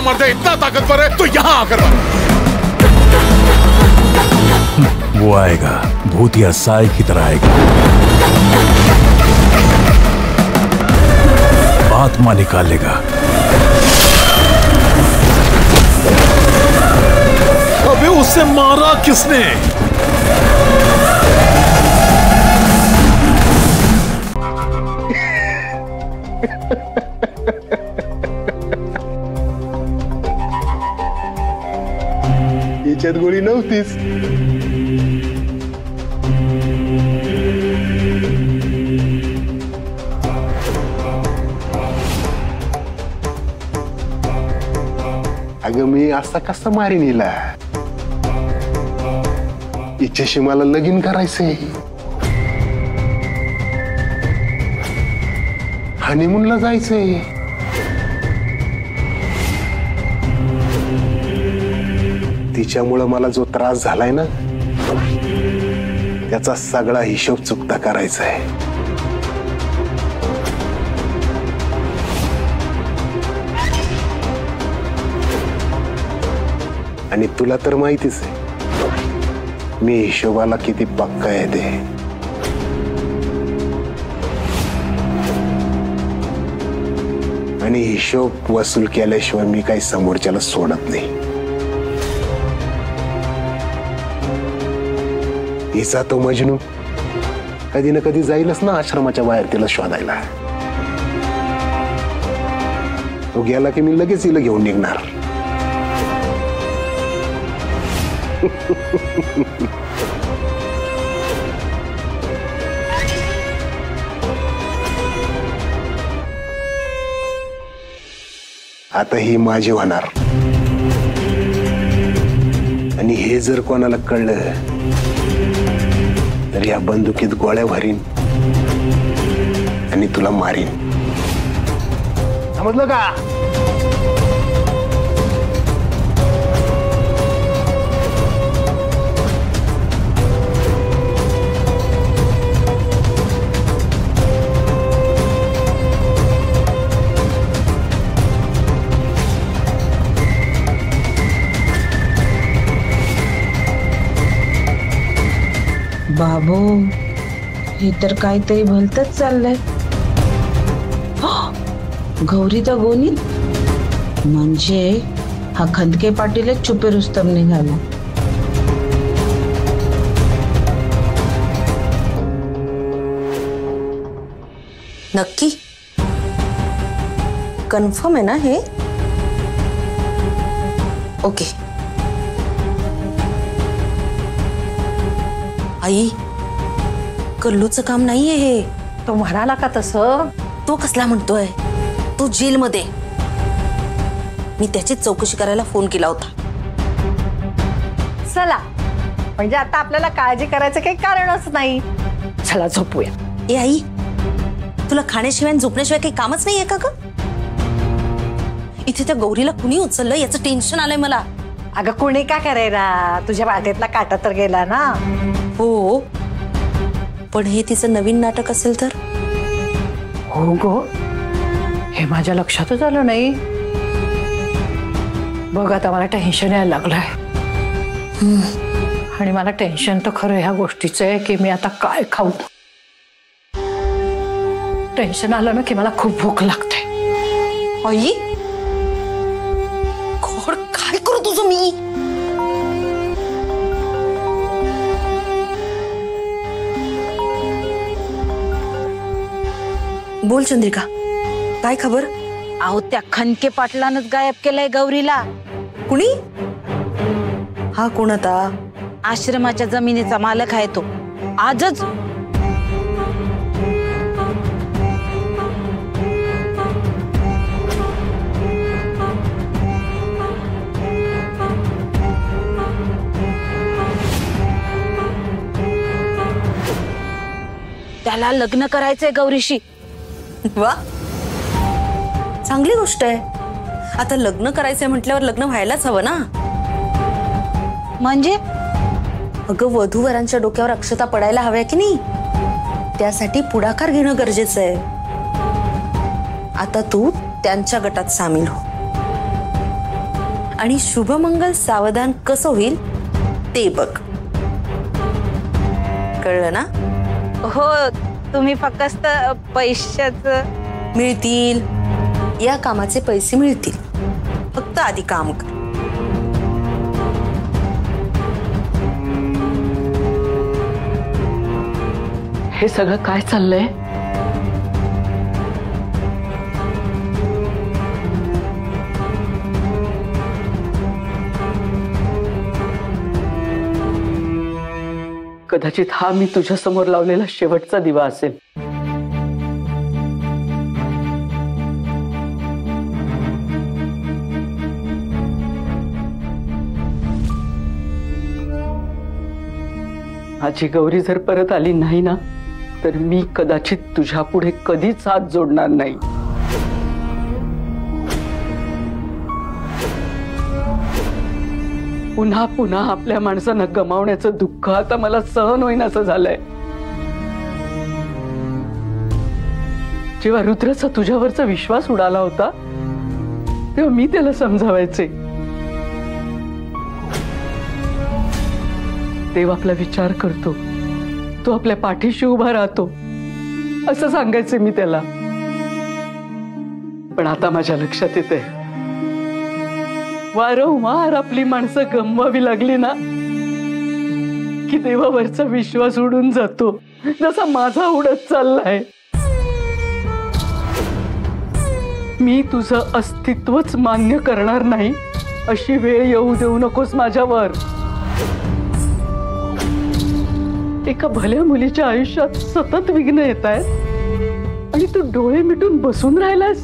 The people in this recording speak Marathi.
मर्द इतना ताकतवर है तो यहाँ आकर मारो। वो आएगा, भूतिया साय की तरह आएगा, आत्मा निकालेगा। अबे उसे मारा किसने? याच्यात गोळी नव्हतीच। अगं मी असा कसा मारीन हिला? हिच्याशी मला लगीन करायचंय, हनीमूनला जायचंय। तिच्यामुळं मला जो त्रास झालाय ना, त्याचा सगळा हिशोब चुकता करायचा आहे। आणि तुला तर माहितीच आहे मी हिशोबाला किती पक्का आहे ते। आणि हिशोब वसूल केल्याशिवाय मी काही समोरच्याला सोडत नाही। हिचा तो मजनू कधी ना कधी जाईलच ना आश्रमाच्या बाहेर तिला शोधायला। तो गेला की मी लगेच हिला घेऊन निघणार। आता ही माझी होणार, आणि हे जर कोणाला कळलं तर या बंदुकीत गोळ्या भरीन आणि तुला मारीन, समजलं का? बाबू, हे तर काहीतरी भलतच चाललंय। गौरी तर गोनीत, म्हणजे हा खंदके पाटीलच छुपे रुस्तम निघाला। नक्की कन्फर्म आहे ना हे? ओके। आई, कल्लूचं काम नाहीये हे। तो म्हणाला का तसं? तो कसला म्हणतोय? तो जेलमध्ये, मी त्याचीच चौकशी करायला फोन केला होता। चला, म्हणजे आता आपल्याला काळजी करायचं काही कारणच नाही। चला झोपूया। ए आई, तुला खाण्याशिवाय झोपण्याशिवाय काही कामच नाहीये का ग? इथे त्या गौरीला कुणी उचललं याचं टेन्शन आलंय मला। अगं कुणी का करायला, तुझ्या वाटेतला काटा तर गेला ना। हो, पण हे तिचं नवीन नाटक असेल तर? हो गो, हे माझ्या लक्षातच आलं नाही। बघ आता मला टेन्शन यायला लागलंय, आणि मला टेन्शन तर खरं ह्या गोष्टीचं आहे की मी आता काय खाऊ। टेन्शन आलं ना की मला खूप भूक लागते। आई, खोड काय करू तुझं मी? बोल चंद्रिका, काय खबर? अहो, त्या खंदके पाटलानच गायब केलंय गौरीला। कुणी? हा कोण आता? आश्रमाच्या जमिनीचा मालक आहे तो। आजच त्याला लग्न करायचंय गौरीशी। वा, चांगली गोष्ट आहे। आता लग्न करायचंय म्हटल्यावर लग्न व्हायलाच हवं ना। म्हणजे अगं, वधूवरांच्या डोक्यावर अक्षता पडायला हव्या की नाही, त्यासाठी पुढाकार घेणं गरजेचं आहे। आता तू त्यांच्या गटात सामील हो। आणि शुभमंगल सावधान कसं होईल ते बघ. कळलं ना? हो, तुम्ही फक्त पैशाचं मिळतील, या कामाचे पैसे मिळतील. फक्त आधी काम कर. हे सगळं काय चाललंय? कदाचित हा मी तुझ्या समोर लावलेला शेवटचा दिवा असेल. माझी गौरी जर परत आली नाही ना, तर मी कदाचित तुझ्या पुढे कधीच हात जोडणार नाही. पुन्हा पुन्हा आपल्या माणसांना गमावण्याचं दुःख आता मला सहन होईनासं झालंय. जेव्हा रुद्रचा तुझ्यावरचा विश्वास उडाला होता तेव्हा मी त्याला समजावायचे. देव आपला विचार करतो, तो आपल्या पाठीशी उभा राहतो असं सांगायचे मी त्याला. पण आता माझ्या लक्षात येते, वारंवार आपली माणसं गमवावी लागली ना की देवावरचा विश्वास उडून जातो, जसा माझा उडत चाललाय. मी तुझं अस्तित्वच मान्य करणार नाही अशी वेळ येऊ देऊ नकोस माझ्यावर. एका भल्या मुलीच्या आयुष्यात सतत विघ्न येत आहेत आणि तू डोळे मिटून बसून राहिलास.